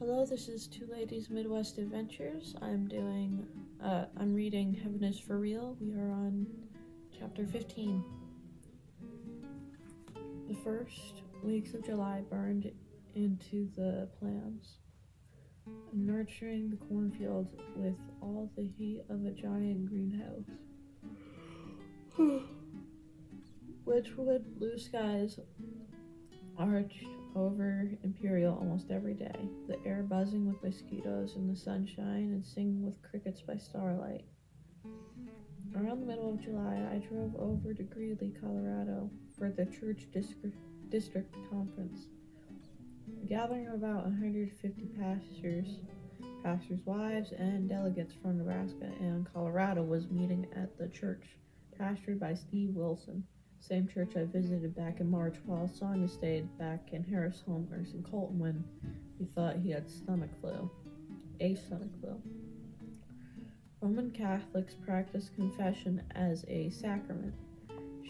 Hello, this is Two Ladies Midwest Adventures. I'm reading Heaven is for Real. We are on chapter 15. The first weeks of July burned into the plans, nurturing the cornfield with all the heat of a giant greenhouse, which would blue skies arched over Imperial almost every day, the air buzzing with mosquitoes in the sunshine and singing with crickets by starlight. Around the middle of July, I drove over to Greeley, Colorado for the church district conference. A gathering of about 150 pastors' wives, and delegates from Nebraska and Colorado was meeting at the church, pastored by Steve Wilson. Same church I visited back in March while Sonia stayed back in Harris Home Nursing Colton when he thought he had stomach flu. Roman Catholics practice confession as a sacrament,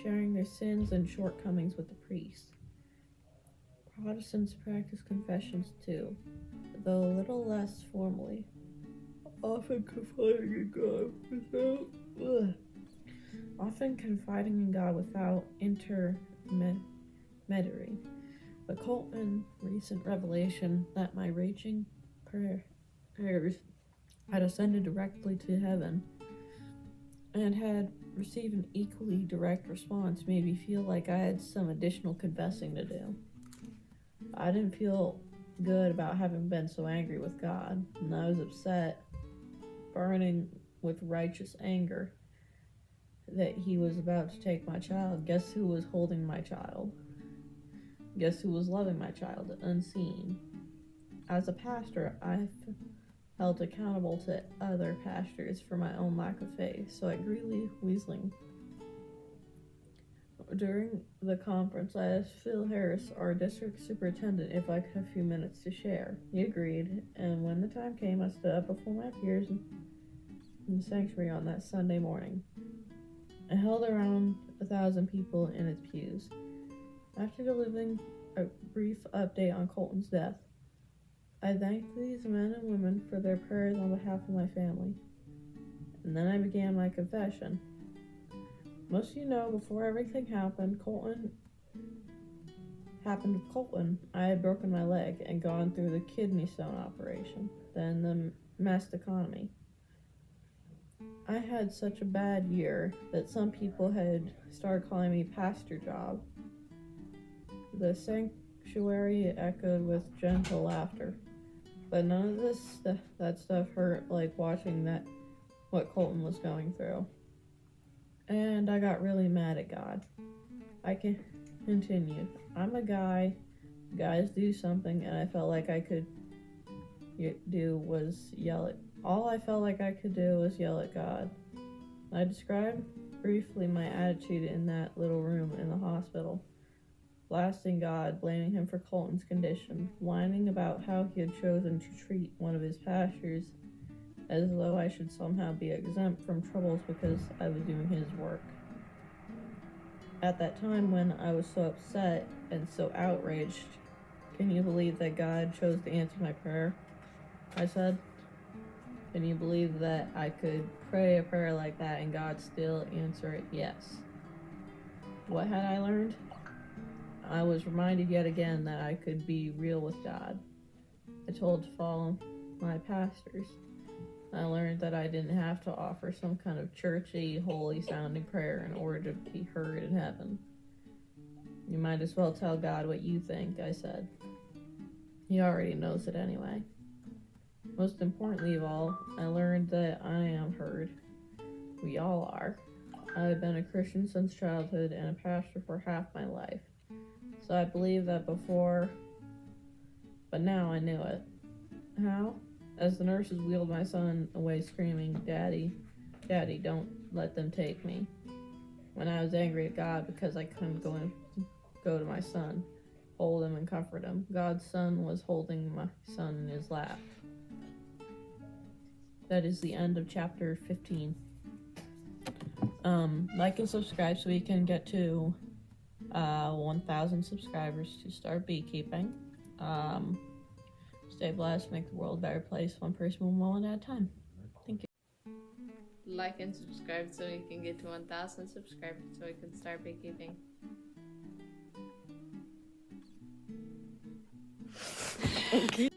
sharing their sins and shortcomings with the priest. Protestants practice confessions too, though a little less formally, often confiding in God without intermediary. But Colton's recent revelation that my raging prayers had ascended directly to heaven and had received an equally direct response made me feel like I had some additional confessing to do. I didn't feel good about having been so angry with God, and I was upset, burning with righteous anger that he was about to take my child. Guess who was holding my child? Guess who was loving my child, unseen? As a pastor, I felt accountable to other pastors for my own lack of faith, so at Greeley Weisling, during the conference, I asked Phil Harris, our district superintendent, if I could have a few minutes to share. He agreed, and when the time came, I stood up before my peers in the sanctuary on that Sunday morning. I held around 1,000 people in its pews. After delivering a brief update on Colton's death, I thanked these men and women for their prayers on behalf of my family. And then I began my confession. Most of you know, before everything happened with Colton, I had broken my leg and gone through the kidney stone operation, then the mastectomy. I had such a bad year that some people had started calling me Pastor Job. The sanctuary echoed with gentle laughter, but none of that stuff hurt like watching what Colton was going through. And I got really mad at God. I continued. I'm a guy. Guys do something, and I felt like I could do was yell at. All I felt like I could do was yell at God. I described briefly my attitude in that little room in the hospital, blasting God, blaming him for Colton's condition, whining about how he had chosen to treat one of his pastors as though I should somehow be exempt from troubles because I was doing his work. At that time when I was so upset and so outraged, can you believe that God chose to answer my prayer? I said. Can you believe that I could pray a prayer like that and God still answer it? Yes. What had I learned? I was reminded yet again that I could be real with God. I told to follow my pastors. I learned that I didn't have to offer some kind of churchy, holy-sounding prayer in order to be heard in heaven. You might as well tell God what you think, I said. He already knows it anyway. Most importantly of all, I learned that I am heard. We all are. I've been a Christian since childhood and a pastor for half my life. So I believed that before, but now I knew it. How? As the nurses wheeled my son away screaming, Daddy, Daddy, don't let them take me. When I was angry at God because I couldn't go to my son, hold him and comfort him, God's son was holding my son in his lap. That is the end of chapter 15. Like and subscribe so we can get to 1,000 subscribers to start beekeeping. Stay blessed, make the world a better place, one person, one moment at a time. Thank you. Like and subscribe so we can get to 1,000 subscribers so we can start beekeeping. Okay.